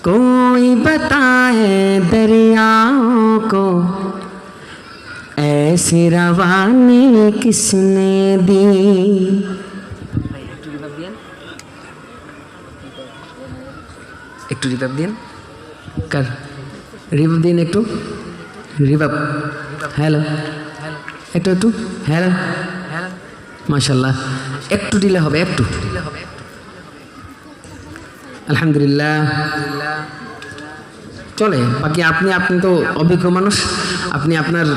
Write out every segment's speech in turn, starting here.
कोई बताए दरियाओं को ऐसी रवानी किसने दी। একটু রিভাব দিন কার রিভাব দিন একটু রিভাব হ্যালো একটু একটু হ্যালো মাশাআল্লাহ একটু দিলে হবে একটু আলহামদুলিল্লাহ চলে বাকি আপনি তো অভিজ্ঞ মানুষ আপনি আপনার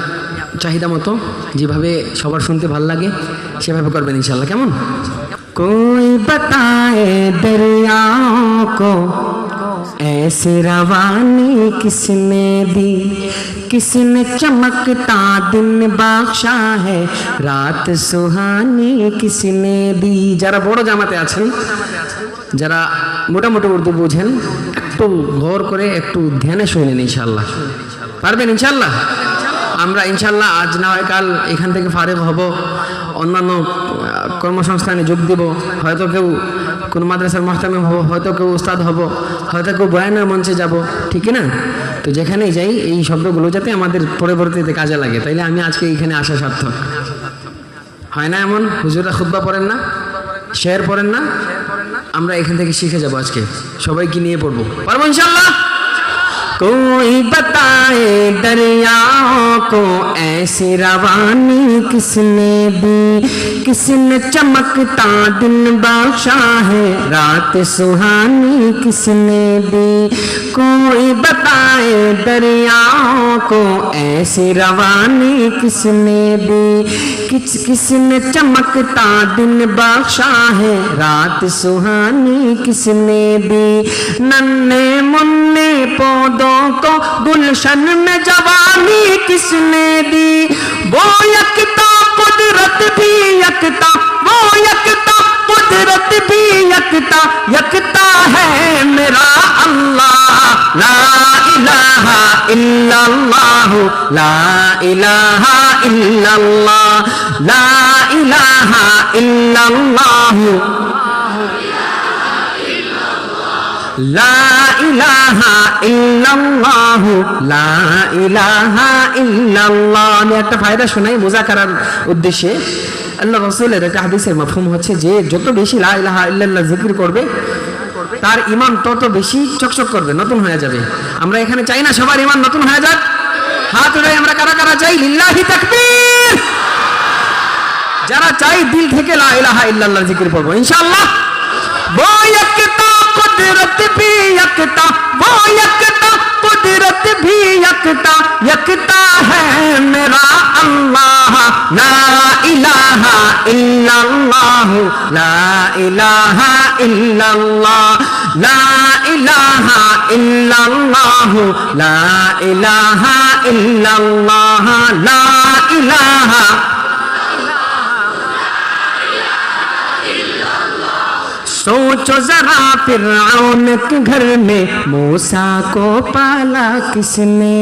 চাহিদা মতো যেভাবে সবার শুনতে ভালো লাগে সেভাবে করবেন ইনশাআল্লাহ কেমন। कोई बताए दरियाओं को ऐसी रवानी किसने दी, किसने चमकता दिन बख्शा है रात सुहानी किसने दी। যারা বড় জামাতে আছেন যারা মোটামুটি উর্দু বোঝেন একটু গৌর করে একটু ধ্যানে শুনেন ইনশাআল্লাহ পারবেন ইনশাআল্লাহ। আমরা ইনশাআল্লাহ আজ না হয় কাল এখান থেকে ফারেগ হব অন্যান্য কর্মসংস্থানে যোগ দেব হয়তো কেউ কোনো মাদ্রাসার মাহতামে হব হয়তো কেউ উস্তাদ হব হয়তো কেউ বয়ানের মঞ্চে যাব ঠিক না। তো যেখানেই যাই এই শব্দগুলো যাতে আমাদের পরবর্তীতে কাজে লাগে তাইলে আমি আজকে এইখানে আসা সার্থক হয় না। এমন হুজুররা খুতবা পড়েন না শের পড়েন না আমরা এখান থেকে শিখে যাব আজকে সবাইকে নিয়ে পড়বো পারবো ইনশাআল্লাহ। कोई बताए दरियाओं को ऐसी रवानी किसने दी, किसने चमकता दिन बख्शा है रात सुहानी किसने दी। कोई बताए दरियाओं को ऐसी रवानी किसने दी, किसने चमकता दिन बख्शा है रात सुहानी किसने दी। नन्हे मुन्ने पौधों को गुलशन में जवानी किसने दी, वो यकता कुदरत भी यकता, वो यकता कुदरत भी यकता, यकता है मेरा अल्लाह। ला इलाहा इल्लल्लाह ला इलाहा इल्लल्लाह ला इलाहा इल्लल्लाह লা ইলাহা ইল্লাল্লাহ লা ইলাহা ইল্লাল্লাহ। আমি একটা ফায়দা শোনাই মুযাকারার উদ্দেশ্যে। আল্লাহ রাসূলের একটা হাদিসের মাফহুম হচ্ছে যে যত বেশি লা ইলাহা ইল্লাল্লাহ জিকির করবে তার ঈমান তত বেশি চকচক করবে নতুন হয়ে যাবে। আমরা এখানে চাই না সবার ঈমান নতুন হয়ে যাক। হাত উঠাই আমরা কারা কারা চাই লিল্লাহি তাকবীর। যারা চাই দিল থেকে লা ইলাহা ইল্লাল্লাহ জিকির করব ইনশাআল্লাহ। वो यकता कुदरत भी यकता, वो यकता कुदरत भी यकता, यकता है मेरा अल्लाह। ला इलाहा इल्लल्लाह ला इलाहा इल्लल्लाह ला इलाहा इल्लल्लाह ला इलाहा इल्लल्लाह ला इलाहा। सोचो जरा फिरऔन के घर में मूसा को पाला किसने,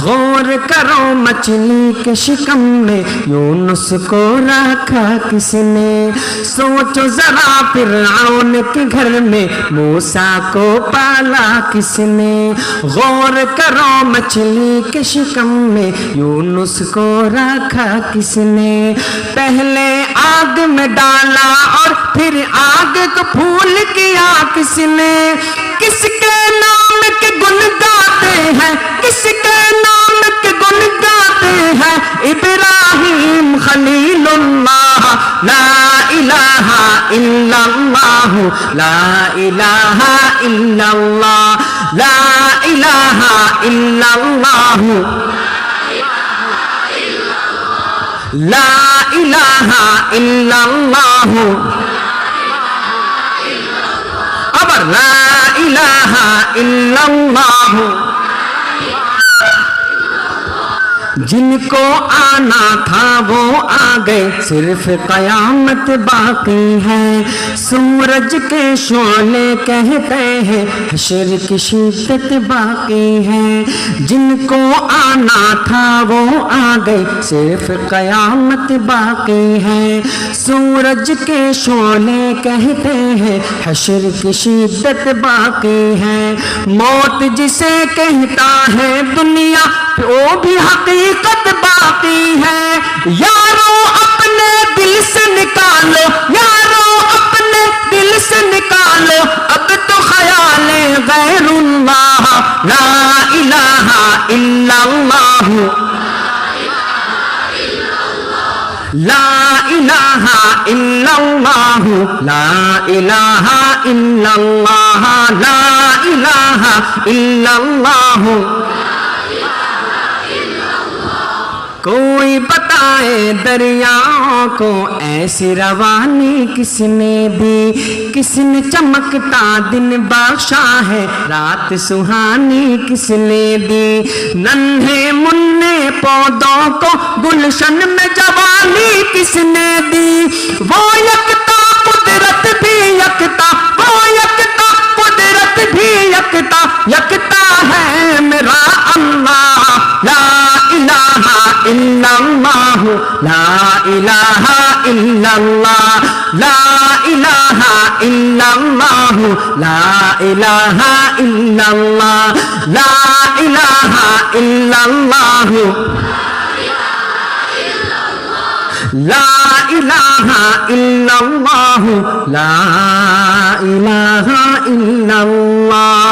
गौर करो मछली के शिकम में यूनुस को रखा किसने। सोचो जरा फिरऔन के घर में मूसा को पाला किसने, गौर करो मछली के शिकम में यूनुस को रखा किसने। पहले आग में डाला और फिर आग को फूल किया किसने, किसके नाम के गुण गाते हैं, किसके नाम के गुण गाते हैं इब्राहिम खलीलुल्लाह। ला इलाहा इल्लल्लाह ला इलाहा इल्लल्लाह ला इलाहा इल्लल्लाह ला इलाहा इल्लल्लाह আবার লা ইলাহা ইল্লাল্লাহ जिनको आना था वो आ गए, सिर्फ कयामत बाकी है। सूरज के शोले कहते हैं हश्र की शिद्दत बाकी है। जिनको आना था वो आ गए, सिर्फ कयामत बाकी है। सूरज के शोले कहते हैं हश्र की शिद्दत बाकी है। मौत जिसे कहता है दुनिया, वो भी हकीकत बाकी है। यारो अपने दिल से निकालो, यारो अपने दिल से निकालो, अब तो ख्याल गैरुल्लाह, ला इलाहा इल्लल्लाह, ला इलाहा इल्लल्लाह, ला इलाहा इल्लल्लाह, ला इलाहा इल्लल्लाह। कोई बताए दरियाओं को ऐसी रवानी किसने दी, किसने चमकता दिन बख्शा है, रात सुहानी किसने दी। नन्हे मुन्ने पौधों को गुलशन में जवानी किसने दी। वो यकता कुदरत भी यकता, वो यकता कुदरत भी यकता, यकता है मेरा अल्लाह। ला इलाहा इल्लल्लाह, ला इलाहा इल्लल्लाह, ला इलाहा इल्लल्लाह, ला इलाहा इल्लल्लाह, ला इलाहा इल्लल्लाह, ला इलाहा इल्लल्लाह, ला इलाहा इल्लल्लाह।